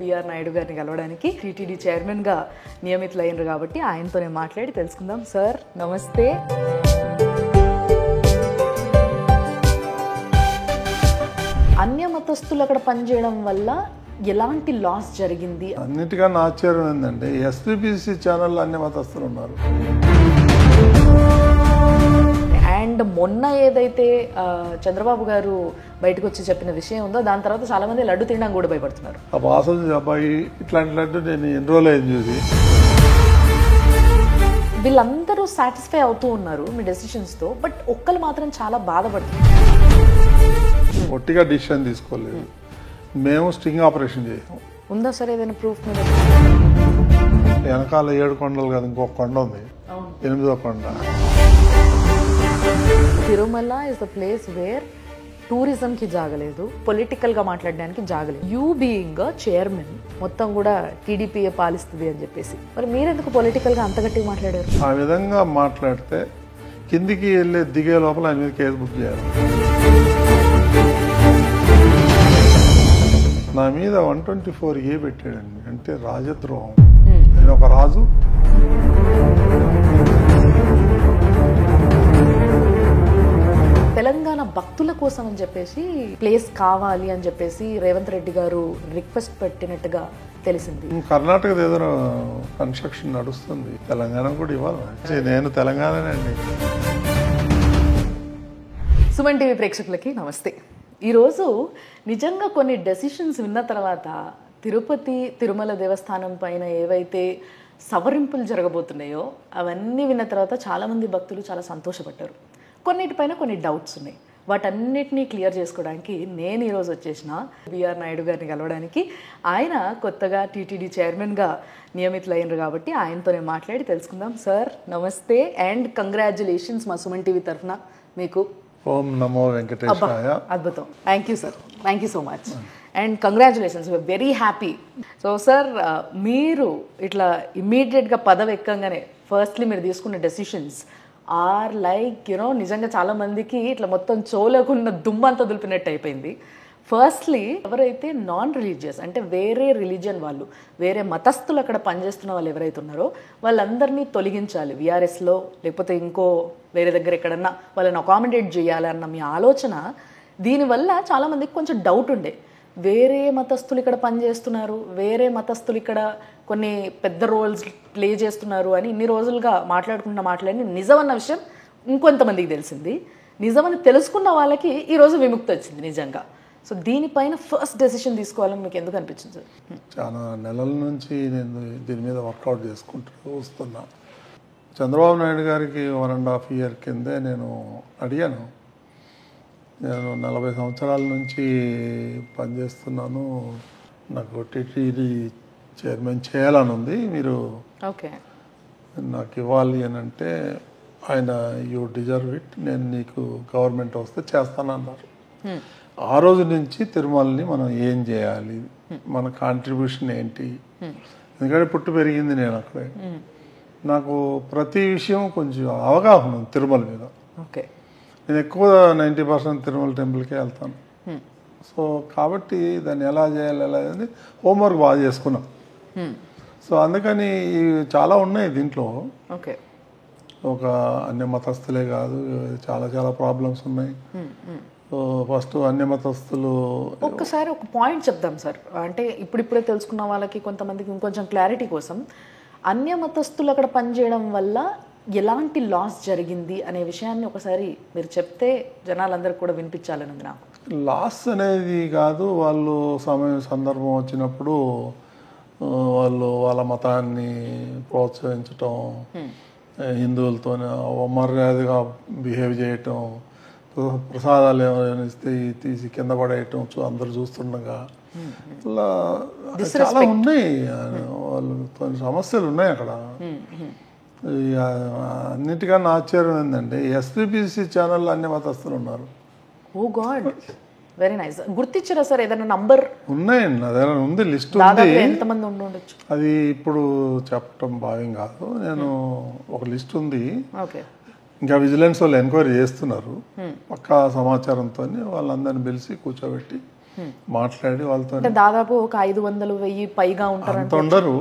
BR Naidu గారిని కలవడానికి TTD chairman గా నియమితులైనరు కాబట్టి ఆయనతోనే మాట్లాడి తెలుసుకుందాం. సార్ నమస్తే. అన్య మతస్థులు అక్కడ పనిచేయడం వల్ల ఎలాంటి లాస్ జరిగింది? అన్నిటికన్నా ఆశ్చర్యం ఏంటంటే ఎస్పీబీసీ ఛానల్లో అన్య మతస్థులు ఉన్నారు. అండ్ మొన్న ఏదైతే చంద్రబాబు గారు బయటకు వచ్చి చెప్పిన విషయం ఉందో దాని తర్వాత చాలా మంది లడ్డు తినడానికి కూడా భయపడుతున్నారు. ఆ వాసన అబ్బాయి ఇట్లాంటి లడ్డు నేను ఎన్ని రోజులు అయింది చూసి. వీళ్ళందరూ సాటిస్ఫై అవుతూ ఉన్నారు మీ డెసిషన్స్తో, బట్ ఒక్కరు మాత్రం చాలా బాధపడుతున్నారు. ఒట్టిగా డిసిషన్ తీసుకోలేదు, మేము స్టింగ్ ఆపరేషన్ చేసాం. ఉందా సార్ ఏదైనా ప్రూఫ్ మీద? వెనకాల 7 కొండలు కాదు, ఇంకొక కొండ ఉంది, 8వ కొండ. Tirumala is the place wear tourism కి జాగలేదు, పొలిటికల్ గా మాట్లాడడానికి జాగలేదు. యూ బీయింగ్ చైర్మన్ మొత్తం కూడా టీడీపీ పాలిస్తుంది అని చెప్పేసి, మరి మీరెందుకు పొలిటికల్ గా అంత గట్టిగా మాట్లాడారు? ఆ విధంగా మాట్లాడితే కిందికి వెళ్ళి దిగే లోపల ఆయన మీద కేసు బుక్ చేయాలి. నా మీద 124A పెట్టాడండి, అంటే రాజద్రోహం. నేను ఒక రాజు, తెలంగాణ భక్తుల కోసం అని చెప్పేసి ప్లేస్ కావాలి అని చెప్పేసి రేవంత్ రెడ్డి గారు రిక్వెస్ట్ పెట్టినట్టుగా తెలిసింది. కర్ణాటక ఏదో కన్స్ట్రక్షన్ నడుస్తుంది, తెలంగాణ కూడా ఇవ్వాలి. నేను తెలంగాణనే అండి. సుమన్ టీవీ ప్రేక్షకులకి నమస్తే. ఈరోజు నిజంగా కొన్ని డెసిషన్స్ విన్న తర్వాత తిరుపతి తిరుమల దేవస్థానం పైన ఏవైతే సవరింపులు జరగబోతున్నాయో అవన్నీ విన్న తర్వాత చాలామంది భక్తులు చాలా సంతోషపడ్డారు. కొన్నిటిపైన కొన్ని డౌట్స్ ఉన్నాయి, వాటన్నిటినీ క్లియర్ చేసుకోవడానికి నేను ఈరోజు వచ్చేసిన బిఆర్ నాయుడు గారిని కలవడానికి. ఆయన కొత్తగా టీటీడీ చైర్మన్గా నియమితులైనరు కాబట్టి ఆయనతోనే మాట్లాడి తెలుసుకుందాం. సార్ నమస్తే అండ్ కంగ్రాచులేషన్స్ మా సుమన్ టీవీ తరఫున మీకు. ఓం నమో వెంకటేశాయ. అద్భుతం, thank you sir, thank you so much and congratulations, very happy. So sir, మీరు ఇట్లా ఇమ్మీడియట్గా పదవి ఎక్కంగానే ఫస్ట్లీ మీరు తీసుకున్న డెసిషన్స్ ఆర్ లైక్ నిజంగా చాలా మందికి ఇట్లా మొత్తం చోలకున్న దుమ్మంతా దులిపినట్టు అయిపోయింది. ఫస్ట్లీ ఎవరైతే నాన్ రిలీజియస్ అంటే వేరే రిలీజియన్ వాళ్ళు, వేరే మతస్థులు అక్కడ పనిచేస్తున్న వాళ్ళు ఎవరైతే ఉన్నారో వాళ్ళందరినీ తొలగించాలి విఆర్ఎస్లో, లేకపోతే ఇంకో వేరే దగ్గర ఎక్కడన్నా వాళ్ళని అకామిడేట్ చేయాలన్న మీ ఆలోచన. దీనివల్ల చాలామందికి కొంచెం డౌట్ ఉండే, వేరే మతస్థులు ఇక్కడ పనిచేస్తున్నారు, వేరే మతస్థులు ఇక్కడ కొన్ని పెద్ద రోల్స్ ప్లే చేస్తున్నారు అని ఇన్ని రోజులుగా మాట్లాడుకున్న మాటలన్నీ నిజమన్న విషయం ఇంకొంతమందికి తెలిసింది. నిజమని తెలుసుకున్న వాళ్ళకి ఈరోజు విముక్తి వచ్చింది నిజంగా. సో దీనిపైన ఫస్ట్ డెసిషన్ తీసుకోవాలని మీకు ఎందుకు అనిపించింది సార్? చాలా నెలల నుంచి నేను దీని మీద వర్కౌట్ చేసుకుంటూ వస్తున్నా. చంద్రబాబు నాయుడు గారికి 1.5 year కిందే నేను అడిగాను, నేను 40 సంవత్సరాల నుంచి పనిచేస్తున్నాను, నాకు టీటీడీ చైర్మన్ చేయాలని ఉంది, మీరు నాకు ఇవ్వాలి అని అంటే ఆయన యూ డిజర్వ్ ఇట్, నేను నీకు గవర్నమెంట్ వస్తే చేస్తానన్నారు. ఆ రోజు నుంచి తిరుమలని మనం ఏం చేయాలి, మన కాంట్రిబ్యూషన్ ఏంటి, ఎందుకంటే పుట్టి పెరిగింది నేను అక్కడే, నాకు ప్రతి విషయం కొంచెం అవగాహన ఉంది తిరుమల మీద. నేను ఎక్కువ 90% తిరుమల టెంపుల్కే వెళ్తాను. సో కాబట్టి దాన్ని ఎలా చేయాలి అనేది హోంవర్క్ బాగా చేసుకున్నాం. సో అందుకని చాలా ఉన్నాయి దీంట్లో. ఒక అన్య మతస్థులే కాదు, చాలా చాలా ప్రాబ్లమ్స్ ఉన్నాయి. ఫస్ట్ అన్య మతస్థులు ఒక్కసారి ఒక పాయింట్ చెప్దాం సార్, అంటే ఇప్పుడిప్పుడే తెలుసుకున్న వాళ్ళకి కొంతమందికి ఇంకొంచెం క్లారిటీ కోసం, అన్య మతస్థులు అక్కడ పనిచేయడం వల్ల ఎలాంటి లాస్ జరిగింది అనే విషయాన్ని ఒకసారి మీరు చెప్తే జనాలందరికీ కూడా వినిపించాలని ఉంది నాకు. లాస్ అనేది కాదు, వాళ్ళు సందర్భం వచ్చినప్పుడు వాళ్ళు వాళ్ళ మతాన్ని ప్రోత్సహించటం, హిందువులతోనే అమర్యాదగా బిహేవ్ చేయటం, ప్రసాదాలు ఏమైనా ఇస్తే తీసి కింద పడేయటం అందరు చూస్తుండగా, ఇలా చాలా ఉన్నాయి. వాళ్ళు కొన్ని సమస్యలు ఉన్నాయి అక్కడ. అన్నిటికన్నా ఆశ్చర్యం ఏంటంటే ఎస్పీబీసీ ఛానల్లో అన్ని మతస్థులు ఉన్నారు. ఓ గాడ్, వెరీ నైస్. గుర్తించారా సార్ ఏదైనా నంబర్? ఉన్నాయండి, అదే ఉంది, లిస్ట్ ఉంది. ఎంతమంది ఉండొచ్చు అది ఇప్పుడు చెప్పటం భావ్యం కాదు. నేను ఒక లిస్ట్ ఉంది, ఇంకా విజిలెన్స్ వాళ్ళు ఎంక్వైరీ చేస్తున్నారు. పక్కా సమాచారంతో వాళ్ళందరినీ పిలిచి కూర్చోబెట్టి మాట్లాడి వాళ్ళతో. అంటే దాదాపు ఒక 500-1000 పైగా ఉంటారు. అంత ఉండరు,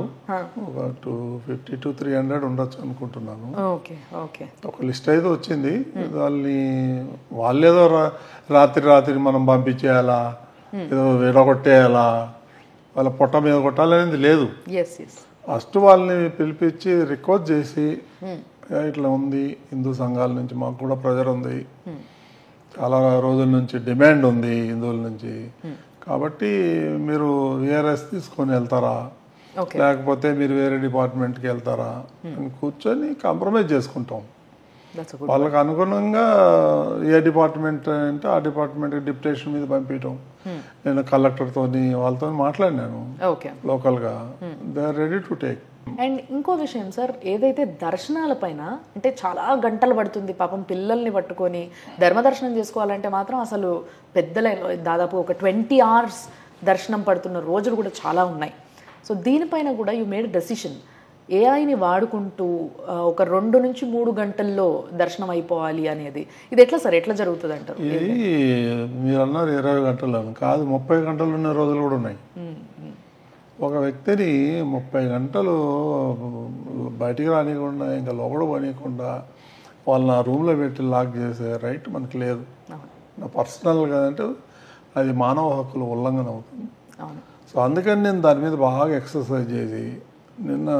ఒక 250 to 300 ఉండొచ్చు అనుకుంటున్నాను. Okay okay. ఒక లిస్ట్ అయితే వచ్చింది. వాళ్ళేదో రాత్రి మనం పంపించేయాలా, ఏదో విడగొట్టేయాలా, వాళ్ళ పొట్ట మీద కొట్టాలనేది లేదు. ఫస్ట్ వాళ్ళని పిలిపించి రిక్వెస్ట్ చేసి, ఇట్లా ఉంది, హిందూ సంఘాల నుంచి మాకు కూడా ప్రెజర్ ఉంది, చాలా రోజుల నుంచి డిమాండ్ ఉంది హిందువుల నుంచి, కాబట్టి మీరు విఆర్ఎస్ తీసుకొని వెళ్తారా, లేకపోతే మీరు వేరే డిపార్ట్మెంట్కి వెళ్తారా అని కూర్చొని కాంప్రమైజ్ చేసుకుంటాం. వాళ్ళకి అనుగుణంగా ఏ డిపార్ట్మెంట్ అంటే ఆ డిపార్ట్మెంట్ డిప్యుటేషన్ మీద పంపించడం. నేను కలెక్టర్తో వాళ్ళతో మాట్లాడినాను లోకల్గా, they are ready to take. And ఇంకో విషయం సార్, ఏదైతే దర్శనాల పైన అంటే చాలా గంటలు పడుతుంది పాపం, పిల్లల్ని పట్టుకొని ధర్మదర్శనం చేసుకోవాలంటే మాత్రం అసలు పెద్ద లైన్, దాదాపు ఒక 20 hours దర్శనం పడుతున్న రోజులు కూడా చాలా ఉన్నాయి. సో దీనిపైన కూడా యూ మేడ్ డెసిషన్, ఏఐని వాడుకుంటూ ఒక 2 నుంచి 3 గంటల్లో దర్శనం అయిపోవాలి అనేది. ఇది ఎట్లా సార్, ఎట్లా జరుగుతుంది అంటారు? ఇది మీరు అన్నారు 20 గంటలు కాదు, 30 గంటలు ఉన్న రోజులు కూడా ఉన్నాయి. ఒక వ్యక్తిని 30 గంటలు బయటికి రానియకుండా, ఇంకా లోపల పోనీయకుండా వాళ్ళని ఆ రూమ్లో పెట్టి లాక్ చేసే రైట్ మనకు లేదు. నా పర్సనల్ కదంటే అది మానవ హక్కుల ఉల్లంఘన అవుతుంది. సో అందుకని నేను దాని మీద బాగా ఎక్సర్సైజ్ చేసి నిన్న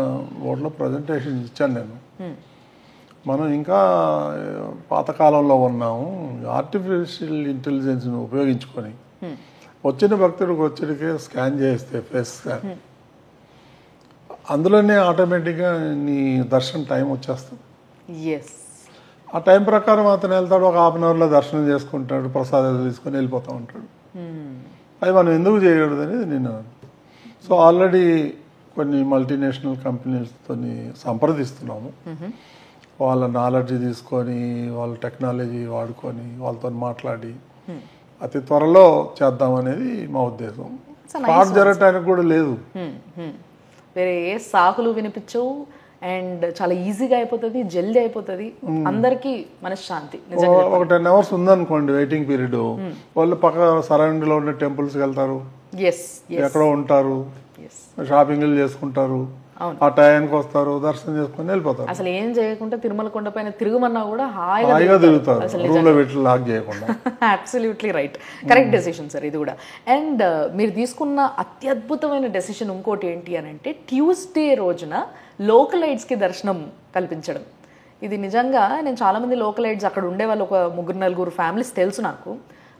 ఓట్లో ప్రజెంటేషన్ ఇచ్చాను నేను. మనం ఇంకా పాతకాలంలో ఉన్నాము, ఆర్టిఫిషియల్ ఇంటెలిజెన్స్ని ఉపయోగించుకొని వచ్చిన భక్తుడికి వచ్చేటికే స్కాన్ చేస్తే ఫేస్ స్కాన్, అందులోనే ఆటోమేటిక్గా నీ దర్శనం టైం వచ్చేస్తుంది. ఆ టైం ప్రకారం అతను వెళ్తాడు, ఒక 1/2 hourలో దర్శనం చేసుకుంటాడు, ప్రసాదాలు తీసుకొని వెళ్ళిపోతూ ఉంటాడు. అది మనం ఎందుకు చేయకూడదు అనేది నేను. సో ఆల్రెడీ కొన్ని మల్టీనేషనల్ కంపెనీస్తో సంప్రదిస్తున్నాము. వాళ్ళ నాలెడ్జ్ తీసుకొని, వాళ్ళ టెక్నాలజీ వాడుకొని వాళ్ళతో మాట్లాడి అతి త్వరలో చేద్దాం అనేది మా ఉద్దేశం. ఫ్రాడ్ జరగటానికి కూడా లేదు, వేరే ఏ సాకులు వినిపించవు, అండ్ చాలా ఈజీగా అయిపోతుంది, జల్దీ అయిపోతుంది, అందరికీ మనశ్శాంతి. ఒక 10 hours ఉందనుకోండి వెయిటింగ్ పీరియడ్, వాళ్ళు పక్క సరౌండింగ్ లో ఉన్న టెంపుల్స్కి వెళ్తారు, ఎక్కడో ఉంటారు, షాపింగ్లు చేసుకుంటారు, ఆ టైంకి వస్తారు, దర్శనం చేసుకుని వెళ్ళిపోతారు. అసలు ఏం చేయకుండా తిరుమల కొండ పైన తిరుగుమన్నా కూడా హాయిగా తిరుగుతారు, రూమ్ లో పెట్టి లాక్ చేయకుండా. Absolutely right, correct decision sir ఇది కూడా. అండ్ మీరు తీసుకున్న అత్యద్భుతమైన డెసిషన్ ఇంకోటి ఏంటి అని అంటే, ట్యూస్డే రోజున లోకలైట్స్కి దర్శనం కల్పించడం. ఇది నిజంగా నేను చాలామంది లోకలైట్స్ అక్కడ ఉండే వాళ్ళు, ఒక 3-4 ఫ్యామిలీస్ తెలుసు నాకు,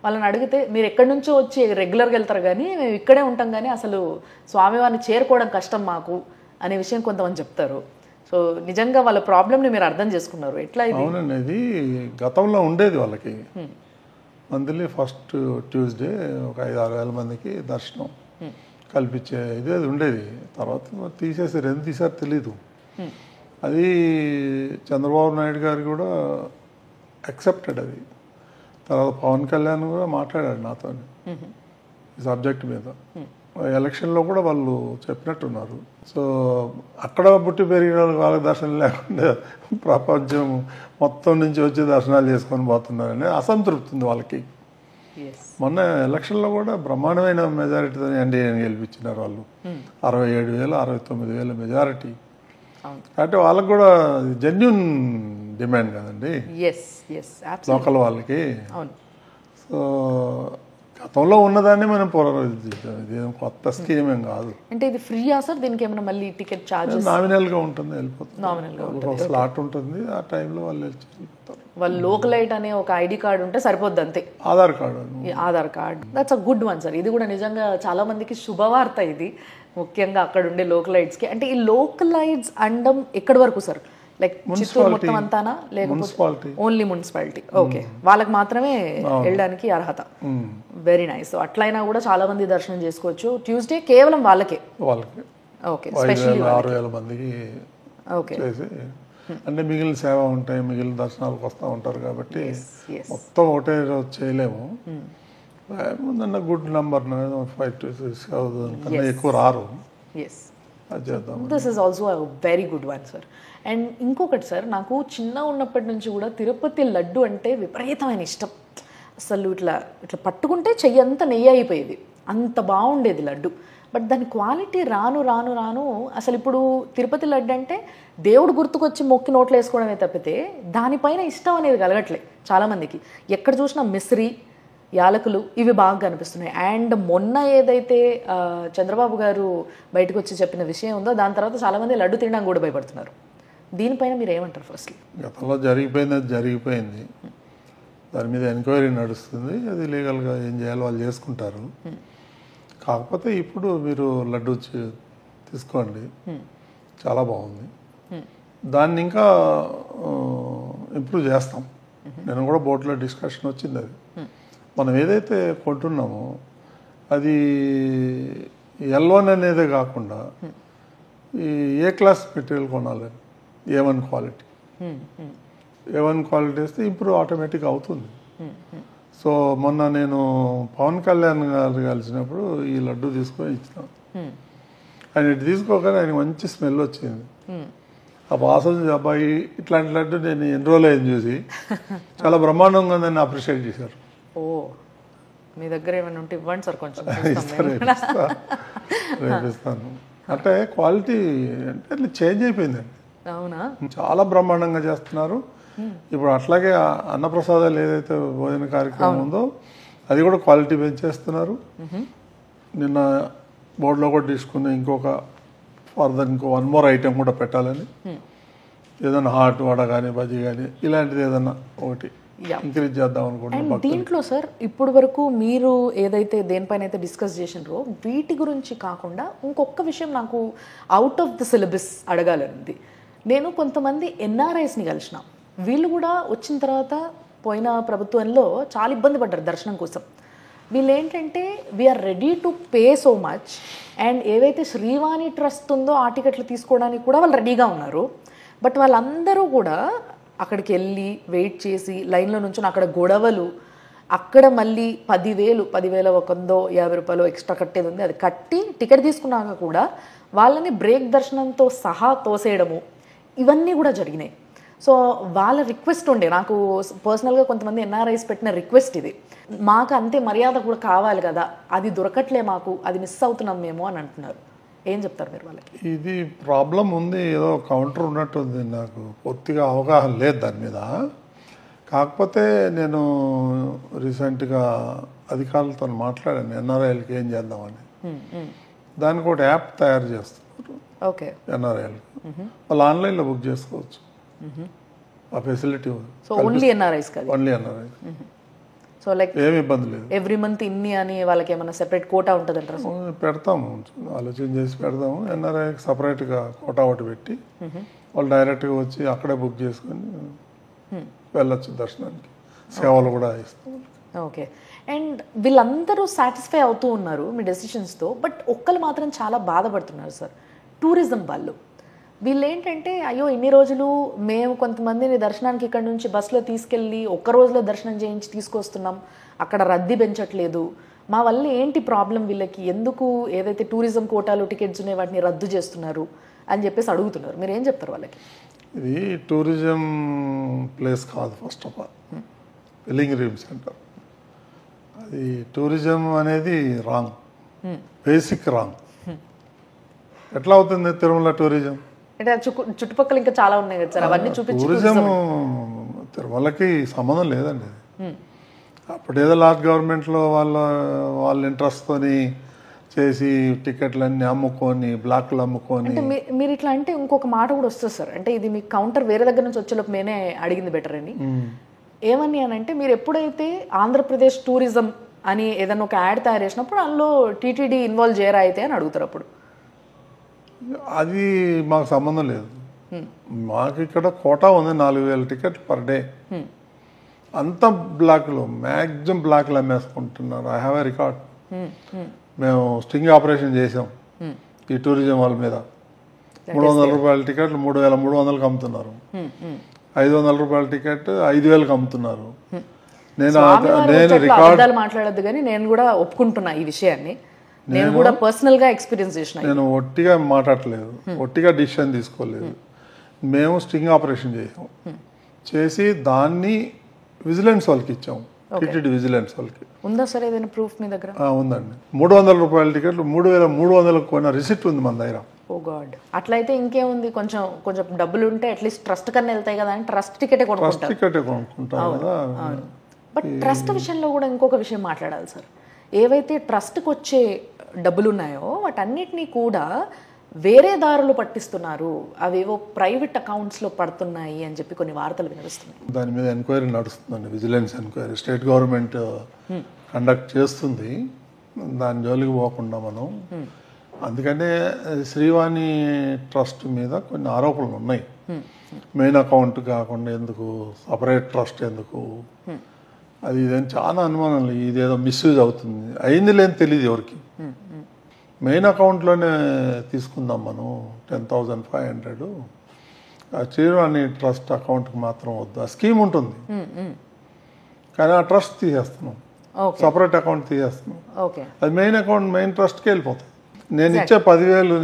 వాళ్ళని అడిగితే మీరు ఎక్కడి నుంచో వచ్చి రెగ్యులర్గా వెళ్తారు కానీ మేము ఇక్కడే ఉంటాం కానీ అసలు స్వామివారిని చేరుకోవడం కష్టం మాకు అనే విషయం కొంతమంది చెప్తారు. సో నిజంగా వాళ్ళ ప్రాబ్లమ్ని మీరు అర్థం చేసుకున్నారు. ఎట్లా? అవునండి, ఇది గతంలో ఉండేది వాళ్ళకి. మంత్లీ ఫస్ట్ ట్యూస్డే ఒక 5-6 వేల మందికి దర్శనం కల్పించే ఇది ఉండేది. తర్వాత తీసేసారు, ఎందుకు తీసారు తెలీదు. అది చంద్రబాబు నాయుడు గారు కూడా యాక్సెప్టెడ్ అది. తర్వాత పవన్ కళ్యాణ్ కూడా మాట్లాడాడు నాతో ఈ సబ్జెక్ట్ మీద. ఎలక్షన్లో కూడా వాళ్ళు చెప్పినట్టున్నారు. సో అక్కడ పుట్టి పెరిగిన వాళ్ళకి దర్శనం లేకుండా ప్రపంచం మొత్తం నుంచి వచ్చి దర్శనాలు చేసుకొని పోతున్నారని అసంతృప్తి ఉంది వాళ్ళకి. మొన్న ఎలక్షన్లో కూడా బ్రహ్మాండమైన మెజారిటీతో ఎన్డీఏని గెలిపించినారు వాళ్ళు. 67,000, 69,000 మెజారిటీ. అంటే వాళ్ళకి కూడా జెన్యూన్ డిమాండ్ కదండి లోకల్ వాళ్ళకి. సో గతంలో ఉన్నదాన్ని మనం కొత్త స్కీమ్ ఏం కాదు. అంటే ఇది ఫ్రీయా సార్? దీనికి ఏమైనా మళ్ళీ టికెట్ చార్జెస్? నామినల్గా ఉంటుంది, వెళ్ళిపోతుంది, స్లాట్ ఉంటుంది, ఆ టైంలో వాళ్ళు వెళ్ళిపోతారు. వాళ్ళు లోకలైట్ అనే ఒక ఐడి కార్డు ఉంటే సరిపోద్ది అంతే. Aadhaar card, that's a good one sir. ఇది కూడా నిజంగా చాలా మందికి శుభవార్త ఇది, ముఖ్యంగా అక్కడ ఉండే లోకలైట్స్కి. అంటే ఈ లోకలైట్స్ అండం ఎక్కడి వరకు సార్? లైక్ చిత్తూరు మొత్తం అంతానా, లేకపోతే ఓన్లీ మున్సిపాలిటీ? ఓకే, వాళ్ళకి మాత్రమే వెళ్ళడానికి అర్హత. Very nice. సో అట్లయినా కూడా చాలా మంది దర్శనం చేసుకోవచ్చు ట్యూస్డే, కేవలం వాళ్ళకే. ఓకే, స్పెషల్లీ 6,000 మందికి చేసి, అంటే మిగిలిన సేవ ఉంటాయి, మిగిలిన దర్శనాలకు వస్తూ ఉంటారు కాబట్టి మొత్తం ఒకటే రోజు చేయలేము. ముందన్న గుడ్ నెంబర్ 5,000 to 6,000 కన్నా ఎక్కువ రారు. అది చేద్దాం. This is also very good one sir. And ఇంకొకటి సార్, నాకు చిన్న ఉన్నప్పటి నుంచి కూడా తిరుపతి లడ్డు అంటే విపరీతమైన ఇష్టం. అసలు ఇట్లా ఇట్లా పట్టుకుంటే చెయ్యి అంతా నెయ్యి అయిపోయేది, అంత బాగుండేది లడ్డు. బట్ దాని క్వాలిటీ రాను రాను రాను అసలు ఇప్పుడు తిరుపతి లడ్డు అంటే దేవుడు గుర్తుకొచ్చి మొక్కి నోట్లు వేసుకోవడమే తప్పితే దానిపైన ఇష్టం అనేది కలగట్లే చాలామందికి. ఎక్కడ చూసినా మిశ్రీ, యాలకులు ఇవి బాగా కనిపిస్తున్నాయి. అండ్ మొన్న ఏదైతే చంద్రబాబు గారు బయటకు వచ్చి చెప్పిన విషయం ఉందో దాని తర్వాత చాలామంది లడ్డు తినడానికి కూడా భయపడుతున్నారు. దీనిపైన మీరు ఏమంటారు? ఫస్ట్లీ గతంలో జరిగిపోయింది, అది జరిగిపోయింది. దాని మీద ఎంక్వైరీ నడుస్తుంది, అది లీగల్గా ఏం చేయాలో వాళ్ళు చేసుకుంటారు. కాకపోతే ఇప్పుడు మీరు లడ్డు తీసుకోండి, చాలా బాగుంది. దాన్ని ఇంకా ఇంప్రూవ్ చేస్తాం. నేను కూడా బోర్డులో డిస్కషన్ వచ్చింది. అది మనం ఏదైతే కొంటున్నామో అది L1 అనేదే కాకుండా ఈ ఏ క్లాస్ మెటీరియల్ కొనాలి, A1 క్వాలిటీ. A1 క్వాలిటీ వేస్తే ఇంప్రూవ్ ఆటోమేటిక్ అవుతుంది. సో మొన్న నేను పవన్ కళ్యాణ్ గారు కలిసినప్పుడు ఈ లడ్డు తీసుకొని ఇచ్చిన, ఆయన ఇటు తీసుకోగానే ఆయన మంచి స్మెల్ వచ్చింది. ఆ వాసన అబ్బాయి ఇట్లాంటి లడ్డు నేను ఎన్ని రోజులు అయింది చూసి, చాలా బ్రహ్మాండంగా ఉందని అప్రిషియేట్ చేశారు. ఓ, మీ దగ్గర ఏమైనా ఉంటే ఇవ్వండి సార్ కొంచెం. రేపిస్తాను. అంటే క్వాలిటీ అంటే అట్లా చేంజ్ అయిపోయిందండి. అవునా? చాలా బ్రహ్మాండంగా చేస్తున్నారు. ఇప్పుడు అట్లాగే అన్నప్రసాదాలు ఏదైతే భోజన కార్యక్రమం ఉందో అది కూడా క్వాలిటీ పెంచేస్తున్నారు. నిన్న బోర్డులో కూడా తీసుకున్న ఇంకొక ఫర్దర్ ఇంకో 1 more ఐటెం కూడా పెట్టాలని, ఏదైనా హాట్ వడ కానీ బజ్జీ కానీ ఇలాంటిది ఏదన్నా ఒకటి ఇంక్రీజ్ చేద్దాం అనుకుంటున్నాం. దీంట్లో సార్ ఇప్పుడు వరకు మీరు ఏదైతే దేనిపైన అయితే డిస్కస్ చేసినారో వీటి గురించి కాకుండా ఇంకొక విషయం నాకు అవుట్ ఆఫ్ ది సిలబస్ అడగాలనుంది. నేను కొంతమంది NRIsని కలిసిన, వీళ్ళు కూడా వచ్చిన తర్వాత పోయిన ప్రభుత్వంలో చాలా ఇబ్బంది పడ్డారు దర్శనం కోసం. వీళ్ళు ఏంటంటే we are ready to pay so much, and ఏవైతే శ్రీవాణి ట్రస్ట్ ఉందో ఆ టికెట్లు తీసుకోవడానికి కూడా వాళ్ళు రెడీగా ఉన్నారు. బట్ వాళ్ళందరూ కూడా అక్కడికి వెళ్ళి వెయిట్ చేసి లైన్లో నుంచుని అక్కడ గొడవలు, అక్కడ మళ్ళీ 10,150 రూపాయలు ఎక్స్ట్రా కట్టేది ఉంది, అది కట్టి టికెట్ తీసుకున్నాక కూడా వాళ్ళని బ్రేక్ దర్శనంతో సహా తోసేయడము ఇవన్నీ కూడా జరిగినాయి. సో వాళ్ళ రిక్వెస్ట్ ఉండే, నాకు పర్సనల్గా కొంతమంది NRIs పెట్టిన రిక్వెస్ట్ ఇది, మాకు అంతే మర్యాద కూడా కావాలి కదా, అది దొరకట్లే మాకు, అది మిస్ అవుతున్నాం మేము అని అంటున్నారు. ఏం చెప్తారు మీరు వాళ్ళకి? ఇది ప్రాబ్లం ఉంది, ఏదో కౌంటర్ ఉన్నట్టుంది. నాకు పూర్తిగా అవగాహన లేదు దాని మీద. కాకపోతే నేను రీసెంట్గా అధికారులతో మాట్లాడాను, NRIలకి ఏం చేద్దామని. దానికి ఒక యాప్ తయారు చేస్తున్నారు. ఓకే, NRIలకి వాళ్ళు ఆన్లైన్లో బుక్ చేసుకోవచ్చు. ఆ ఫెసిలిటీ ఉంది. సో ఓన్లీ NRIs కాదు? Only NRI. సో లైక్ ఏమి ఇబ్బంది లేదు. ఎవ్రీ మంత్ ఇన్ని అని వాళ్ళకి ఏమైనా సెపరేట్ కోటా ఉంటుంది అంటారు? పెడతాము, ఆలోచన చేసి పెడతాము. NRIకి సపరేట్గా కోటా ఒకటి పెట్టి వాళ్ళు డైరెక్ట్గా వచ్చి అక్కడే బుక్ చేసుకొని వెళ్ళొచ్చు దర్శనానికి. సేవలు కూడా ఇస్తాం. ఓకే. అండ్ వీళ్ళందరూ సాటిస్ఫై అవుతూ ఉన్నారు మీ డెసిషన్స్తో, బట్ ఒక్కరు మాత్రం చాలా బాధపడుతున్నారు సార్, టూరిజం వాళ్ళు. వీళ్ళు ఏంటంటే అయ్యో ఇన్ని రోజులు మేము కొంతమందిని దర్శనానికి ఇక్కడ నుంచి బస్సులో తీసుకెళ్ళి ఒక్క రోజులో దర్శనం చేయించి తీసుకొస్తున్నాం, అక్కడ రద్దీ పెంచట్లేదు, మా వల్ల ఏంటి ప్రాబ్లం, వీళ్ళకి ఎందుకు ఏదైతే టూరిజం కోటాలు టికెట్స్ ఉన్నాయి వాటిని రద్దు చేస్తున్నారు అని చెప్పేసి అడుగుతున్నారు. మీరు ఏం చెప్తారు వాళ్ళకి? ఇది టూరిజం ప్లేస్ కాదు. First of all pilgrim centre. అది టూరిజం అనేది రాంగ్, బేసిక్ రాంగ్. ఎట్లా అవుతుంది తిరుమల టూరిజం? అంటే చుట్టుపక్కల ఇంకా చాలా ఉన్నాయి కదా సార్, అవన్నీ చూపించి టూరిజం తిరుమలకి సంబంధం లేదండి. అప్పుడేదో లాస్ట్ గవర్నమెంట్లో వాళ్ళ ఇంట్రెస్ట్తోని చేసి టికెట్లన్నీ అమ్ముకొని బ్లాక్లు అమ్ముకొని. అంటే మీరు ఇట్లా అంటే ఇంకొక మాట కూడా వస్తుంది సార్, అంటే ఇది మీ కౌంటర్ వేరే దగ్గర నుంచి వచ్చేలోపు నేనే అడిగింది బెటర్ అని. ఏమని అని అంటే మీరు ఎప్పుడైతే ఆంధ్రప్రదేశ్ టూరిజం అని ఏదైనా ఒక యాడ్ తయారు చేసినప్పుడు అందులో టీటీడీ ఇన్వాల్వ్ చేయరా అయితే అని అడుగుతారు. అప్పుడు అది మాకు సంబంధం లేదు. మాకు ఇక్కడ కోటా ఉంది 4,000 టికెట్లు పర్ డే. అంత బ్లాక్లో మ్యాక్సిమం బ్లాక్లు అమ్మేసుకుంటున్నారు. I have a record. మేము స్టింగ్ ఆపరేషన్ చేసాం ఈ టూరిజం వాళ్ళ మీద. 300 రూపాయల టికెట్లు 3,300కి అమ్ముతున్నారు. 500 రూపాయల టికెట్ 5,000కి అమ్ముతున్నారు. నేను రికార్డ్ మాట్లాడద్దు కానీ నేను కూడా ఒప్పుకుంటున్నా ఈ విషయాన్ని. నేను కూడా పర్సనల్ గా ఎక్స్పీరియన్స్ చేసిన. నేను ఒట్టిగా మాట్లాడలేదు, ఒట్టిగా డిసిషన్ తీసుకోలేదు. మేము స్టింగ్ ఆపరేషన్ చేసాం, చేసి దాన్ని విజిలెన్స్ వాళ్ళకి ఇచ్చాము. టీటీడీ విజిలెన్స్ వాళ్ళకి. ఉందా సార్ ఏదైనా ప్రూఫ్ మీ దగ్గర? ఉందండి. 300 రూపాయల టికెట్లు 3300 కొన్న రిసిప్ట్ ఉంది మన దగ్గర. ఓ గాడ్, అట్లయితే ఇంకేముంది, కొంచెం కొంచెం డబ్బులు ఉంటే అట్లీస్ట్ ట్రస్ట్ కన్నా వెళ్తాయి కదా అని ట్రస్ట్ టికెటే కొనుక్కుంటారు కదా. బట్ ట్రస్ట్ విషయంలో కూడా ఇంకొక విషయం మాట్లాడాలి సార్. ఏవైతే ట్రస్ట్కి వచ్చే డబ్బులు ఉన్నాయో వాటన్నిటినీ కూడా వేరే దారులు పట్టిస్తున్నారు, అవేవో ప్రైవేట్ అకౌంట్స్లో పడుతున్నాయి అని చెప్పి కొన్ని వార్తలు వినిపిస్తున్నాయి. దాని మీద ఎంక్వైరీ నడుస్తుందండి, vigilance enquiry state government conduct చేస్తుంది. దాని జోలికి పోకుండా మనం, అందుకనే శ్రీవాణి ట్రస్ట్ మీద కొన్ని ఆరోపణలు ఉన్నాయి. మెయిన్ అకౌంట్ కాకుండా ఎందుకు, సపరేట్ ట్రస్ట్ ఎందుకు, అది ఇదేం చాలా అనుమానాలు. ఇదేదో మిస్యూజ్ అవుతుంది, అయింది లేని తెలియదు ఎవరికి. మెయిన్ అకౌంట్లోనే తీసుకుందాం మనం 10,500. ఆ శ్రీవాణి ట్రస్ట్ అకౌంట్కి మాత్రం వద్దు. ఆ స్కీమ్ ఉంటుంది కానీ ఆ ట్రస్ట్ తీసేస్తున్నాం, సపరేట్ అకౌంట్ తీసేస్తున్నాం. అది మెయిన్ అకౌంట్ మెయిన్ ట్రస్ట్కి వెళ్ళిపోతుంది. నేను ఇచ్చే 10,000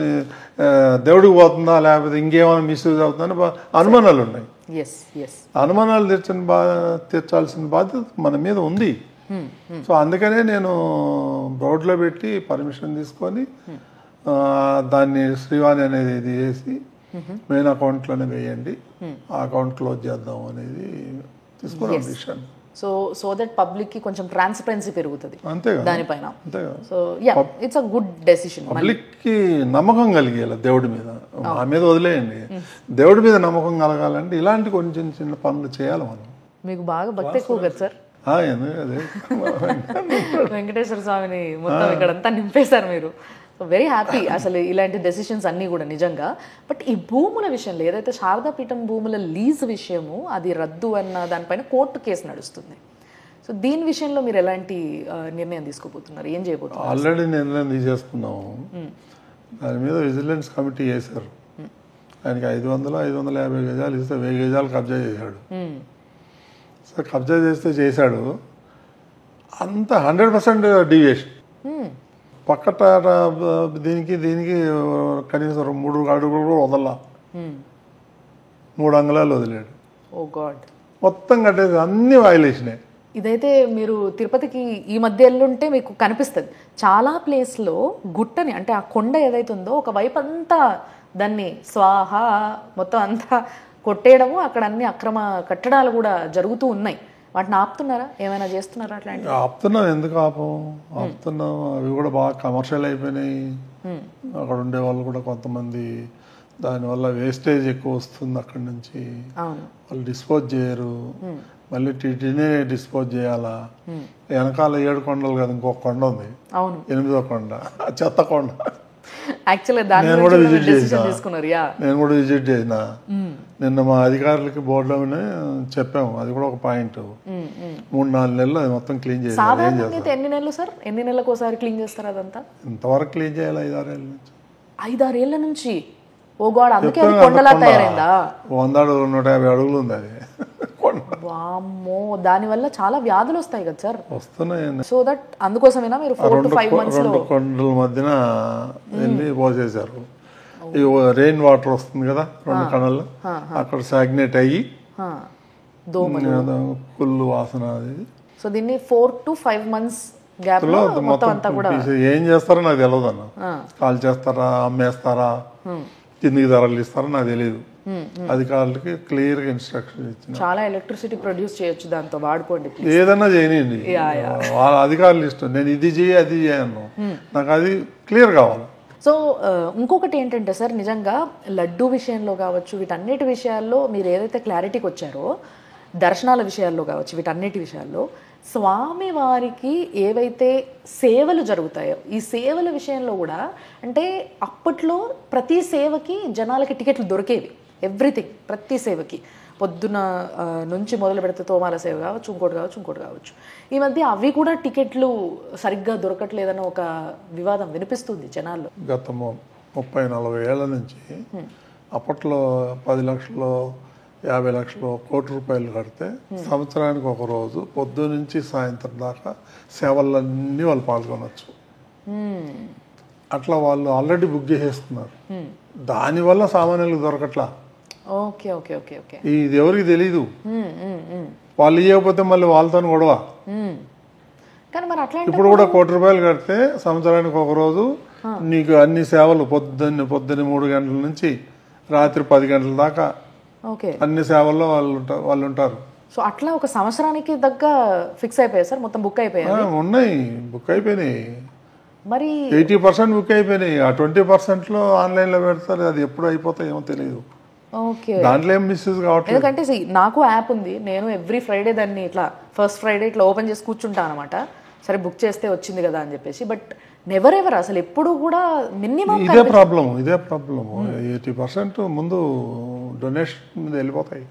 దేవుడికి పోతుందా లేకపోతే ఇంకేమైనా మిస్యూజ్ అవుతుందని అనుమానాలు ఉన్నాయి. అనుమానాలు తీర్చాల్సిన బాధ్యత మన మీద ఉంది. సో అందుకనే నేను బోర్డులో పెట్టి పర్మిషన్ తీసుకొని దాన్ని శ్రీవాణి అనేది ఇది వేసి మెయిన్ అకౌంట్లోనే వేయండి, ఆ అకౌంట్ క్లోజ్ చేద్దాం అనేది తీసుకున్నాం డిసిషన్. సో దట్ పబ్లిక్ కి కొంచెం ట్రాన్స్పరెన్సీ పెరుగుతుంది దానిపైన. So yeah, it's a good decision. Public కి నమ్మకం కలిగేలా దేవుడి మీద, ఆ మీద వదిలేయండి. దేవుడి మీద నమ్మకం కలగాలంటే ఇలాంటి కొంచెం చిన్న పనులు చేయాలి మనం. మీకు బాగా భక్తి ఎక్కువ కదా సార్. అదే వెంకటేశ్వర స్వామిని మొత్తం ఇక్కడంతా నింపేశారు మీరు. సో వెరీ హ్యాపీ అసలు ఇలాంటి డెసిషన్స్ అన్నీ కూడా నిజంగా. బట్ ఈ భూముల విషయంలో ఏదైతే శారదాపీఠం భూముల లీజ్ విషయము అది రద్దు అన్న దానిపైన కోర్టు కేసు నడుస్తుంది. సో దీని విషయంలో మీరు ఎలాంటి నిర్ణయం తీసుకోబోతున్నారు, ఏం చేయబోతున్నారు? ఆల్రెడీ నిర్ణయం తీసేసుకున్నాము. దాని మీద విజిలెన్స్ కమిటీ వేశారు. ఆయనకి 500-550 గజాలు ఇస్తే 1000 గజాలు కబ్జా చేశాడు. సో కబ్జా చేశాడు అంత 100% డీవియేషన్. పక్కట దీనికి కనీసం 3 అడుగులు వదల, 3 అంగుళాలు వదిలాడు. ఓ గాడ్, మొత్తం కట్టేసి అన్ని వైలేషనే. ఇదైతే మీరు తిరుపతికి ఈ మధ్య వెళ్ళుంటే మీకు కనిపిస్తుంది. చాలా ప్లేస్లో గుట్టని అంటే ఆ కొండ ఏదైతే ఉందో ఒక వైపు అంతా దాన్ని స్వాహ మొత్తం అంతా కొట్టేయడము, అక్కడ అన్ని అక్రమ కట్టడాలు కూడా జరుగుతూ ఉన్నాయి. వాటిని ఆపుతున్నారా, ఏమైనా చేస్తున్నారా? అట్లాంటి ఆపుతున్నాం. ఎందుకు ఆపుతున్నాం? అవి కూడా బాగా కమర్షియల్ అయిపోయినాయి. అక్కడ ఉండే వాళ్ళు కూడా కొంతమంది దానివల్ల వేస్టేజ్ ఎక్కువ వస్తుంది అక్కడి నుంచి, వాళ్ళు డిస్పోజ్ చేయరు. మళ్ళీ టీటీనే డిస్పోజ్ చేయాలా. వెనకాల 7 కొండలు కదా, ఇంకొక కొండ ఉంది, 8వ కొండ, చెత్త కొండ. నేను కూడా విజిట్ చేసిన నిన్న మా అధికారులకి బోర్డులోనే చెప్పాము. అది కూడా ఒక పాయింట్. 3-4 నెలలు అది మొత్తం క్లీన్ చేయాలి. ఎన్ని నెలలు సార్, ఎన్ని నెలలకు ఒకసారి క్లీన్ చేస్తారు అదంతా? ఇంతవరకు క్లీన్ చేయాలి 5-6 ఏళ్ళ నుంచి. 5-6 ఏళ్ళ నుంచి? ఓ గాడ్, అందుకే అది కొండలా తయారైందా? 100 అడుగులు 150 అడుగులు ఉంది అది. వామ్మో, దాని వల్ల చాలా వ్యాధులు వస్తాయి కదా సార్? వస్తున్నాయి. సో దట్ అందుకోసమేనా మీరు 4 to 5 months లో 2 కొండల మధ్యన వెళ్ళి పోసేసారు. ఈ రెయిన్ వాటర్ వస్తుంది కదా 2 కణాలు, అక్కడ సాగ్నేట్ అయ్యి కుళ్ళు వాసన. అది సో దీన్ని 4 to 5 months గ్యాప్ లో మొత్తం అంతా కూడా ఏం చేస్తారో నాకు తెలియదు అన్న. కాల్ చేస్తారా, అమ్మేస్తారా, కిందికి ధరలు ఇస్తారా నాకు తెలియదు. అధికారులకి క్లియర్ గా ఇన్స్ట్రక్షన్ ఇచ్చిన. చాలా ఎలక్ట్రిసిటీ ప్రొడ్యూస్ చేయొచ్చు దాంతో, వాడుకోండి. ఏదన్నా చేయనివ్వండి, వాళ్ళ అధికారులు ఇష్టం. నేను ఇది చేయి అది చేయను, నాకు అది క్లియర్ కావాలి. సో ఇంకొకటి ఏంటంటే సార్, నిజంగా లడ్డూ విషయంలో కావచ్చు, వీటన్నిటి విషయాల్లో మీరు ఏదైతే క్లారిటీకి వచ్చారో, దర్శనాల విషయాల్లో కావచ్చు, వీటన్నిటి విషయాల్లో స్వామి వారికి ఏవైతే సేవలు జరుగుతాయో, ఈ సేవల విషయంలో కూడా అంటే అప్పట్లో ప్రతి సేవకి జనాలకి టికెట్లు దొరికేవి. ఎవ్రీథింగ్, ప్రతి సేవకి పొద్దున నుంచి మొదలు పెడితే తోమాల సేవ కావచ్చు, ఇంకోటి కావచ్చు. ఈ మధ్య అవి కూడా టికెట్లు సరిగ్గా దొరకట్లేదని ఒక వివాదం వినిపిస్తుంది జనాల్లో. గత 30-40 ఏళ్ల నుంచి అప్పట్లో 10 లక్షలు 50 లక్షలు ₹1,00,00,000 కడితే సంవత్సరానికి ఒక రోజు పొద్దు నుంచి సాయంత్రం దాకా సేవలన్నీ వాళ్ళు పాల్గొనవచ్చు. అట్లా వాళ్ళు ఆల్రెడీ బుక్ చేసేస్తున్నారు. దానివల్ల సామాన్యులకు దొరకట్లా. Okay okay okay okay. ఇది ఎవరికి తెలీదు. వాళ్ళు ఇవ్వకపోతే మళ్ళీ వాళ్ళతో గొడవ. కానీ మరి అట్లాంటి ఇప్పుడు కూడా ₹1,00,00,000 కడితే సంవత్సరానికి ఒక రోజు నీకు అన్ని సేవలు పొద్దున్న 3 గంటల నుంచి రాత్రి 10 గంటల దాకా ఓకే అన్ని సేవల్లో వాళ్ళు ఉంటారు. సో అట్లా ఒక సంవత్సరానికి దగ్గ ఫిక్స్ అయిపోయాయి సార్, మొత్తం బుక్ అయిపోయాయి. ఉన్నాయి, బుక్ అయిపోయినాయి. మరి 80% బుక్ అయిపోయినాయి. ఆ 20%లో ఆన్లైన్లో పెడతారు. అది ఎప్పుడు అయిపోతాయి ఏమో తెలియదు. ఓకే. దాంట్లో ఏం మిస్యూజ్ కావట్లేదు. ఎందుకంటే నాకు యాప్ ఉంది, నేను ఎవ్రీ ఫ్రైడే దాన్ని ఇట్లా ఫస్ట్ ఫ్రైడే ఇట్లా ఓపెన్ చేసి కూర్చుంటాను అనమాట. సరే బుక్ చేస్తే వచ్చింది కదా అని చెప్పేసి. బట్ నెవర్ ఎవర్ అసలు ఎప్పుడు కూడా మినిమం ఇదే ప్రాబ్లం 80% ముందు డొనేషన్ మీద వెళ్ళిపోతాయి.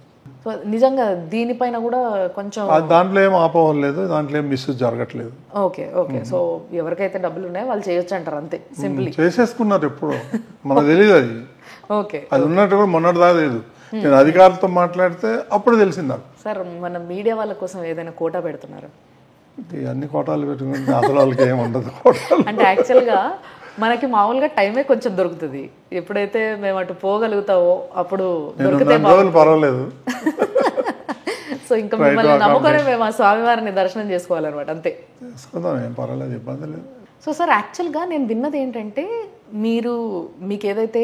సో నిజంగా దీనిపైన కూడా కొంచెం దాంట్లో ఏం ఆపవలేదు, దాంట్లో ఏం మిస్యూజ్ జరగట్లేదు. Okay okay. సో ఎవరికైతే డబ్బులు ఉన్నాయో వాళ్ళు చేయొచ్చు అంటారు అంతే, సింప్లీ. చేసేసుకున్నారు ఎప్పుడు, మనకు తెలియదు అది. ఓకే. అది ఉన్నట్టు కూడా మొన్నటి దాకా లేదు. నేను అధికారులతో మాట్లాడితే అప్పుడు తెలిసింది నాకు. సార్ మన మీడియా వాళ్ళ కోసం ఏదైనా కోటా పెడుతున్నారు? అన్ని కోటాలు పెట్టుకుంటే అసలు వాళ్ళకి ఏమి ఉండదు కోటాలు. అంటే యాక్చువల్గా మనకి మామూలుగా టైమే కొంచెం దొరుకుతుంది. ఎప్పుడైతే మేము అటు పోగలుగుతావో అప్పుడు దొరికితే పర్వాలేదు. సో ఇంకా మిమ్మల్ని నమ్ముకొని మేము ఆ స్వామివారిని దర్శనం చేసుకోవాలన్నమాట, అంతే. చేసుకుందాం, ఏం పర్వాలేదు, ఇబ్బంది లేదు. సో సార్ యాక్చువల్గా నేను విన్నది ఏంటంటే మీకు ఏదైతే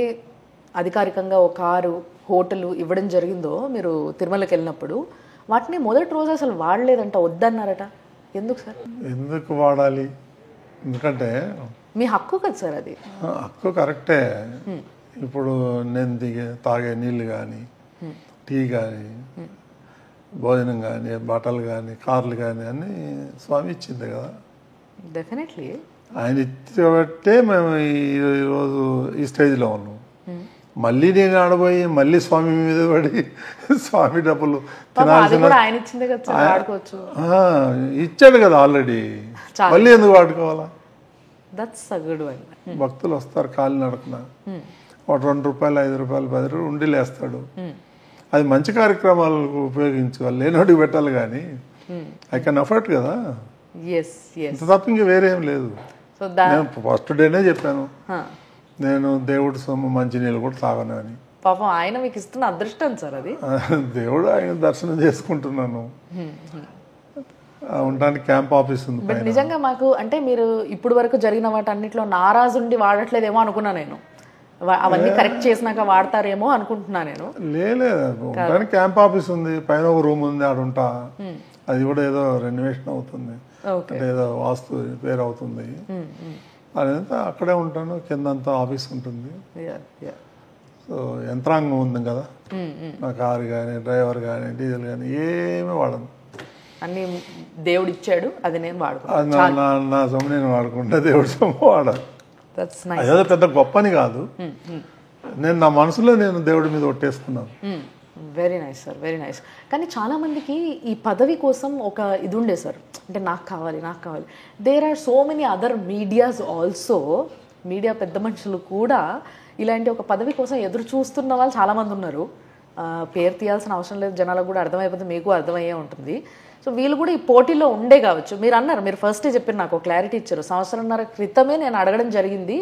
అధికారికంగా ఒక కారు హోటల్ ఇవ్వడం జరిగిందో మీరు తిరుమలకి వెళ్ళినప్పుడు, వాటిని మొదటి రోజు అసలు వాడలేదంట, వద్దన్నారట. ఎందుకు సార్? ఎందుకు వాడాలి? ఎందుకంటే మీ హక్కు కదా సార్ అది. హక్కు కరెక్టే. ఇప్పుడు నేను తాగే నీళ్ళు కానీ, టీ కానీ, భోజనం కానీ, బట్టలు కానీ, కార్లు కానీ అన్నీ స్వామి ఇచ్చింది కదా. డెఫినెట్లీ ఆయన ఇచ్చబట్టే మేము ఈరోజు ఈ స్టేజ్లో ఉన్నాం. మళ్ళీ నేను ఆడబోయి మళ్ళీ స్వామి మీద పడి స్వామి డబ్బులు ఇచ్చాడు కదా ఆల్రెడీ, మళ్ళీ ఎందుకు వాడుకోవాలా? భక్తులు వస్తారు కాలి నడకన, ఒక ₹2, ₹5, ₹10 ఉండిలు వేస్తాడు. అది మంచి కార్యక్రమాలకు ఉపయోగించుకోవాలి, లేనోటికి పెట్టాలి. కానీ ఐ కెన్ అఫోర్డ్ కదా, ఇంత తప్ప ఇంక వేరేం లేదు. నేను ఫస్ట్ డేనే చెప్పాను, నేను దేవుడి సొమ్ము మంచినీళ్ళు కూడా తాగను అని. పాపం ఆయన మీకు ఇస్తున్న అదృష్టం సార్ అది. దేవుడు ఆయన దర్శనం చేసుకుంటున్నాను. ఉండడానికి క్యాంప్ ఆఫీస్ ఉంది. బట్ నిజంగా మాకు అంటే మీరు ఇప్పుడు వరకు జరిగిన వాటి అన్నిట్లో నారాజు ఉండి వాడట్లేదేమో అనుకున్నా నేను. అవన్నీ కరెక్ట్ చేసినాక వాడతారేమో అనుకుంటున్నా నేను. లేదు, ఉండడానికి క్యాంప్ ఆఫీస్ ఉంది, పైన ఒక రూమ్ ఉంది, ఆడ ఉంటా. అది కూడా ఏదో రెనోవేషన్ అవుతుంది, అంటే ఏదో వాస్తు రిపేర్ అవుతుంది, అదంతా అక్కడే ఉంటాను. కిందంతా ఆఫీస్ ఉంటుంది. సో యంత్రాంగం ఉంది కదా, నా కారు కానీ, డ్రైవర్ కానీ, డీజిల్ కానీ ఏమీ వాడను. అన్ని దేవుడు ఇచ్చాడు, అది నేను వాడుకుంటాను. నా సొమ్ము నేను వాడుకుంటా, దేవుడి సొమ్ము వాడాలి. అదేదో పెద్ద గొప్పని కాదు, నేను నా మనసులో నేను దేవుడి మీద ఒట్టేసుకున్నాను. Very nice sir, very nice. కానీ చాలామందికి ఈ పదవి కోసం ఒక ఇది ఉండే సార్, అంటే నాకు కావాలి. There are so many other medias also, media పెద్ద మనుషులు కూడా ఇలాంటి ఒక పదవి కోసం ఎదురు చూస్తున్న వాళ్ళు చాలామంది ఉన్నారు. పేరు తీయాల్సిన అవసరం లేదు, జనాలకు కూడా అర్థమైపోతే మీకు అర్థమయ్యే ఉంటుంది. సో వీళ్ళు కూడా ఈ పోటీలో ఉండే కావచ్చు. మీరు అన్నారు, మీరు ఫస్టే చెప్పారు, నాకు క్లారిటీ ఇచ్చారు. 1.5 క్రితమే నేను అడగడం జరిగింది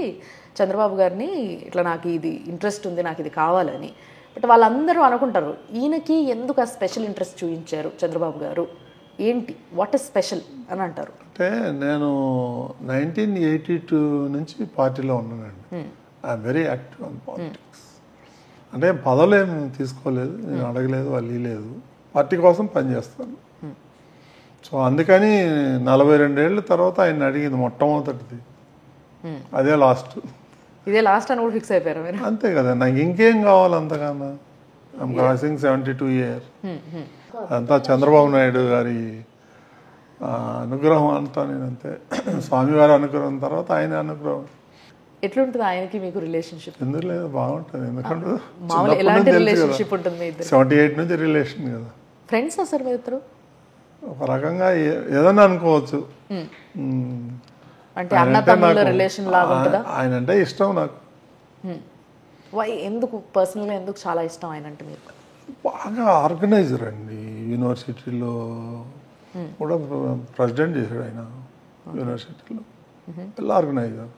చంద్రబాబు గారిని, ఇట్లా నాకు ఇది ఇంట్రెస్ట్ ఉంది, నాకు ఇది కావాలని. బట్ వాళ్ళందరూ అనుకుంటారు, ఈయనకి ఎందుకు ఆ స్పెషల్ ఇంట్రెస్ట్ చూపించారు చంద్రబాబు గారు, ఏంటి, వాట్ ఇస్ స్పెషల్ అని అంటారు. అంటే నేను 1982 నుంచి పార్టీలో ఉన్నానండి. I'm very active on politics. అంటే పదవులు ఏమి తీసుకోలేదు, నేను అడగలేదు, వాళ్ళు లేదు, పార్టీ కోసం పనిచేస్తాను. సో అందుకని 42 ఏళ్ళ తర్వాత ఆయన అడిగింది మొట్టమొదటిది, అదే లాస్ట్. ఇదే లాస్ట్ అని కూడా ఫిక్స్ అయిపోయారు మీరు? అంతే కదా, నాకు ఇంకేం కావాలి అంతకన్నా. I'm crossing 72 years. అంతా చంద్రబాబు నాయుడు గారి అనుగ్రహం అంతా. నేను అంతే, స్వామివారి అనుగ్రహం తర్వాత ఆయన అనుగ్రహం. ఎట్లుంటుంది ఆయనకి మీకు రిలేషన్షిప్? ఎందుకు లేదు, బాగుంటుంది. ఎందుకంటే 78 నుంచి రిలేషన్ కదా. ఫ్రెండ్స్ సార్ మీ ఇద్దరు? ఒక రకంగా ఏదన్నా అనుకోవచ్చు. అంటే అన్న తమ్ముళ్ళ రిలేషన్ లాగా ఉంటుందా? ఆయన అంటే ఇష్టం నాకు. ఎందుకు పర్సనల్గా ఎందుకు చాలా ఇష్టం ఆయన అంటే మీకు? బాగా ఆర్గనైజర్ అండి. యూనివర్సిటీలో కూడా ప్రెసిడెంట్ చేశాడు ఆయన, యూనివర్సిటీలో. Well organiser.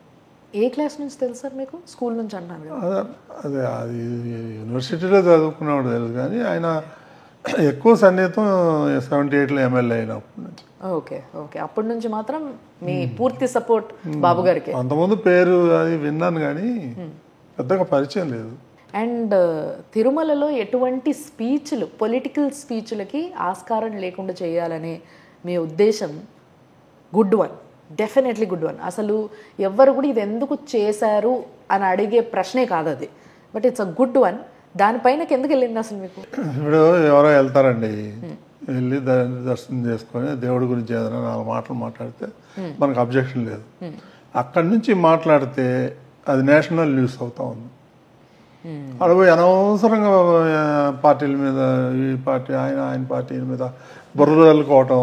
ఏ క్లాస్ నుంచి తెలుసు సార్ మీకు? స్కూల్ నుంచి అంటున్నారు కదా. అదే అది యూనివర్సిటీలో చదువుకున్నవాడు తెలుసు, కానీ ఆయన ఎక్కువ సన్నిహితం 78లో ఎమ్మెల్యే అయినప్పటి నుంచి. ఓకే ఓకే, అప్పటి నుంచి మాత్రం మీ పూర్తి సపోర్ట్ బాబు గారికి. అంతకుముందు పేరు అది విన్నాను కానీ పెద్దగా పరిచయం లేదు. అండ్ తిరుమలలో ఎటువంటి స్పీచ్లు, పొలిటికల్ స్పీచ్లకి ఆస్కారం లేకుండా చేయాలనే మీ ఉద్దేశం good one, definitely good one. అసలు ఎవ్వరు కూడా ఇది ఎందుకు చేశారు అని అడిగే ప్రశ్నే కాదు అది, but it's a good one. దానిపైన ఎందుకు వెళ్ళింది అసలు మీకు? ఇప్పుడు ఎవరో వెళ్తారండి, వెళ్ళి దర్శనం చేసుకొని దేవుడి గురించి ఏదైనా 4 మాటలు మాట్లాడితే మనకు అబ్జెక్షన్ లేదు. అక్కడి నుంచి మాట్లాడితే అది నేషనల్ న్యూస్ అవుతా ఉంది. అడిపోయి అనవసరంగా పార్టీల మీద, ఈ పార్టీ ఆయన పార్టీ మీద బుర్రలుకోవటం,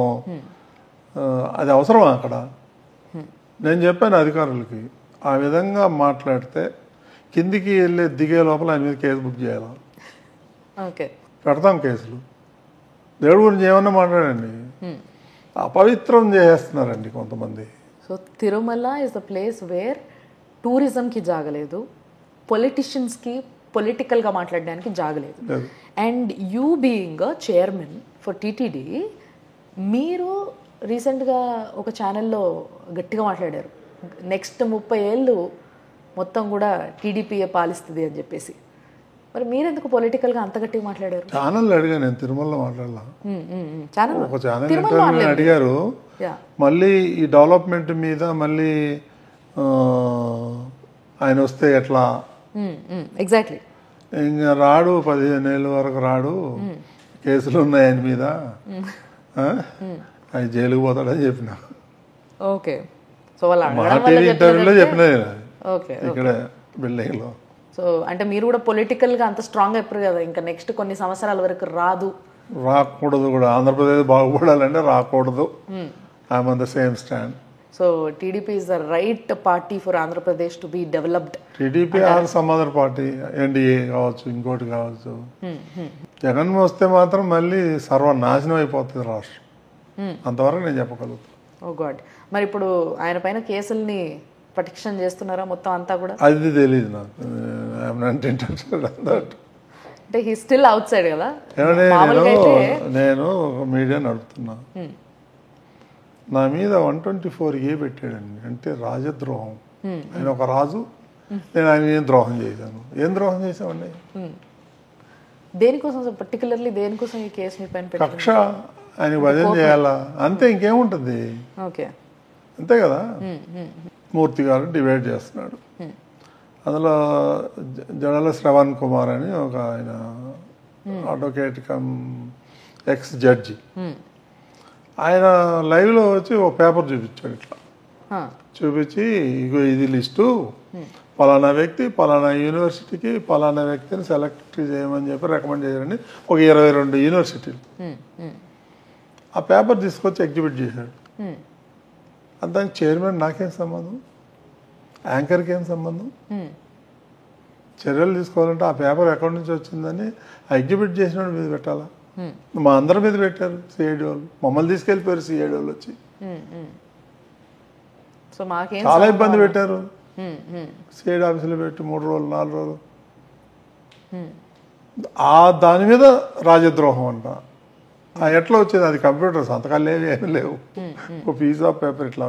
అది అవసరమా అక్కడ? నేను చెప్పాను అధికారులకి, ఆ విధంగా మాట్లాడితే కిందికి వెళ్ళి దిగే లోపల ఆయన మీద కేసు బుక్ చేయాలి. ఓకే, పెడతాం కేసులు. దేవుడి గురించి ఏమన్నా మాట్లాడండి, అపవిత్రం చేసేస్తున్నారండి కొంతమంది. So Tirumala is the place where టూరిజంకి జాగలేదు, పొలిటీషియన్స్కి పొలిటికల్గా మాట్లాడడానికి జాగలేదు. And you being a chairman for TTD, మీరు రీసెంట్గా ఒక ఛానల్లో గట్టిగా మాట్లాడారు, నెక్స్ట్ 30 ఏళ్ళు మొత్తం కూడా టీడీపీఏ పాలిస్తుంది అని చెప్పేసి. మరి మీరెందుకు పొలిటికల్గా అంత గట్టిగా మాట్లాడారు? ఛానల్ అడిగా, నేను తిరుమలలో మాట్లాడాల. ఒక ఛానల్ తిరుమలలో అడిగారు, మళ్ళీ ఈ డెవలప్మెంట్ మీద మళ్ళీ ఆయన వస్తే ఎట్లా? ఎగ్జాక్ట్లీ. ఇంకా రాడు, 15 ఏళ్ళ వరకు రాడు, కేసులు ఉన్నాయి ఆయన మీద, ఆయన జైలుకు పోతాడని చెప్పిన. ఓకే, సో వాళ్ళ ఇంటర్వ్యూలో చెప్పిన ఓకే ఇక్కడ బిల్డింగ్లో. సో అంటే మీరు కూడా పొలిటికల్గా అంత స్ట్రాంగ్ అయిపోయారు కదా, ఇంకా నెక్స్ట్ కొన్ని సంవత్సరాల వరకు రాకూడదు కూడా. ఆంధ్రప్రదేశ్ బాగుపడాలంటే రాకూడదు. I'm on the same stand. So TDP is the right party for Andhra Pradesh to be developed. TDP or some other party, NDA కావచ్చు, ఇంకోటి కావచ్చు. జగన్ వస్తే మాత్రం మళ్ళీ సర్వనాశనం అయిపోతుంది రాష్ట్రం. అంతవరకు నేను చెప్పగలుగుతాను. ఓ గాడ్. మరి ఇప్పుడు ఆయన పైన కేసుల్ని ప్రొటెక్షన్ చేస్తున్నారా మొత్తం అంతా కూడా? అది తెలియదు నాకు. అంటే హీ స్టిల్ అవుట్ సైడ్ కదా. నేను మీడియా నడుపుతున్నా, నా మీద 124A పెట్టాడండి, అంటే రాజద్రోహం. ఆయన ఒక రాజు, నేను ఆయన ఏం ద్రోహం చేశాను? ఏం ద్రోహం చేశామండి? దేనికోసం పర్టికులర్లీ దేనికోసం ఈ కేసు మీ పైన? కక్ష, ఆయన భజన చేయాలా, అంతే, ఇంకేముంటుంది. ఓకే, అంతే కదా. మూర్తి గారు డివైడ్ చేస్తున్నాడు, అందులో జడల శ్రవణ్ కుమార్ అని ఒక ఆయన అడ్వకేట్ కమ్ ఎక్స్ జడ్జి, ఆయన లైవ్లో వచ్చి ఒక పేపర్ చూపించాడు. ఇట్లా చూపించి, ఇగో ఇది లిస్టు, పలానా వ్యక్తి పలానా యూనివర్సిటీకి పలానా వ్యక్తిని సెలెక్ట్ చేయమని చెప్పి రికమెండ్ చేయాలని ఒక 22 యూనివర్సిటీలు. ఆ పేపర్ తీసుకొచ్చి ఎగ్జిబిట్ చేశాడు. దానికి చైర్మన్ నాకేం సంబంధం, యాంకర్కి ఏం సంబంధం? చర్యలు తీసుకోవాలంటే ఆ పేపర్ ఎక్కడి నుంచి వచ్చిందని ఆ ఎగ్జిబిట్ చేసిన మీద పెట్టాలా? మా అందరి మీద పెట్టారు సిఐడి వాళ్ళు, మమ్మల్ని తీసుకెళ్ళిపోయారు సిఐడి వాళ్ళు వచ్చి, చాలా ఇబ్బంది పెట్టారు. సిఐడి ఆఫీసులో పెట్టి 3 రోజులు 4 రోజులు. దాని మీద రాజద్రోహం అంట. ఎట్లా వచ్చేది? అది కంప్యూటర్ సంతకాలు లేవు, ఏమి లేవు, ఒక పీస్ ఆఫ్ పేపర్ ఇట్లా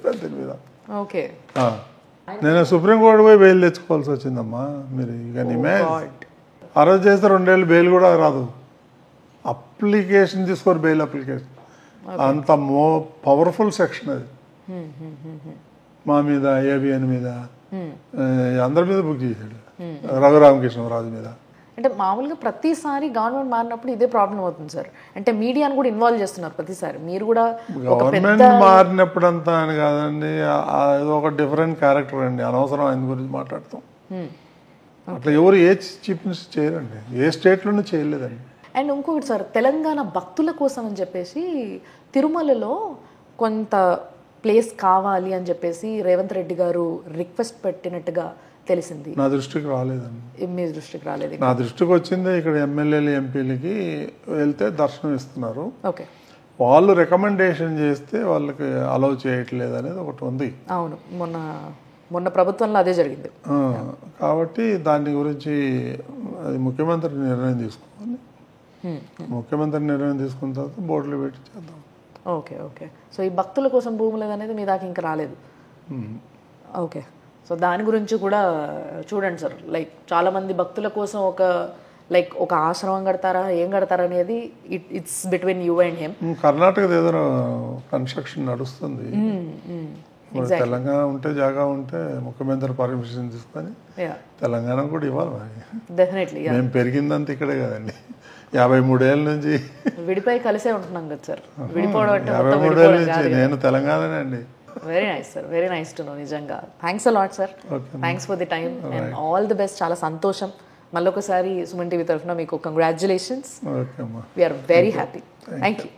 దాని మీద. ఓకే, నేను సుప్రీంకోర్టు పోయి బెయిల్ తెచ్చుకోవాల్సి వచ్చిందమ్మా. మీరు ఇక అరెస్ట్ చేస్తే 2 ఏళ్ళు బెయిల్ కూడా రాదు. అప్లికేషన్ తీసుకోరు, బెయిల్ అప్లికేషన్. అంత పవర్ఫుల్ సెక్షన్ అది. మా మీద, ఏబిఎన్ మీద, అందరి మీద బుక్ చేశాడు, రఘురామకృష్ణరాజు మీద. అంటే మామూలుగా ప్రతిసారి గవర్నమెంట్ మారినప్పుడు ఇదే ప్రాబ్లం అవుతుంది సార్. అంటే మీడియాను కూడా ఇన్వాల్వ్ చేస్తున్నారు ప్రతిసారి. మీరు కూడా గవర్నమెంట్ మారినప్పుడు అంతా అని కాదండి, అది ఒక డిఫరెంట్ క్యారెక్టర్ అండి. అనవసరం ఆయన గురించి మాట్లాడతాం. అట్లా ఎవరు ఏ చీఫ్ మినిస్టర్ చేయరండి, ఏ స్టేట్లోనూ చేయలేదండి. అండ్ ఇంకొకటి సార్, తెలంగాణ భక్తుల కోసం అని చెప్పేసి తిరుమలలో కొంత ప్లేస్ కావాలి అని చెప్పేసి రేవంత్ రెడ్డి గారు రిక్వెస్ట్ పెట్టినట్టుగా తెలిసింది. నా దృష్టికి రాలేదండి. మీ దృష్టికి రాలేదు? నా దృష్టికి వచ్చింది, ఇక్కడ ఎమ్మెల్యేలు ఎంపీలకి వెళ్తే దర్శనం ఇస్తున్నారు. ఓకే, వాళ్ళు రికమెండేషన్ చేస్తే వాళ్ళకి అలౌ చేయట్లేదు అనేది ఒకటి ఉంది. అవును, మొన్న మొన్న ప్రభుత్వంలో అదే జరిగింది. కాబట్టి దాని గురించి అది ముఖ్యమంత్రి నిర్ణయం తీసుకోవాలి. ముఖ్యమంత్రి నిర్ణయం తీసుకున్న తర్వాత బోర్డులు పెట్టి చేద్దాం. Okay okay. సో ఈ భక్తుల కోసం భూములు అనేది మీ దాకా ఇంకా రాలేదు. ఓకే. సో దాని గురించి కూడా చూడండి సార్, లైక్ చాలామంది భక్తుల కోసం ఒక ఆశ్రమం కడతారా ఏం కడతారా అనేది it's between you and him. కర్ణాటకది ఏదో కన్స్ట్రక్షన్ నడుస్తుంది. తెలంగాణ ఉంటే జాగా ఉంటే ముఖ్యమంత్రి పర్మిషన్ తీసుకొని తెలంగాణ కూడా ఇవ్వాలి మరి. డెఫినెట్లీ. మేము పెరిగిందంత ఇక్కడే కదండి, 53 ఏళ్ళ నుంచి విడిపోయి కలిసే ఉంటున్నాం కదా సార్. విడిపోవడం అంటే 53 ఏళ్ళ నుంచి నేను తెలంగాణనే అండి. Very nice sir, very nice to know. నిజంగా thanks a lot sir, thanks for the time and all the best. చాలా సంతోషం. మళ్ళీ ఒకసారి సుమన్ టీవీ తరఫున మీకు congratulations. We are very happy. Thank you.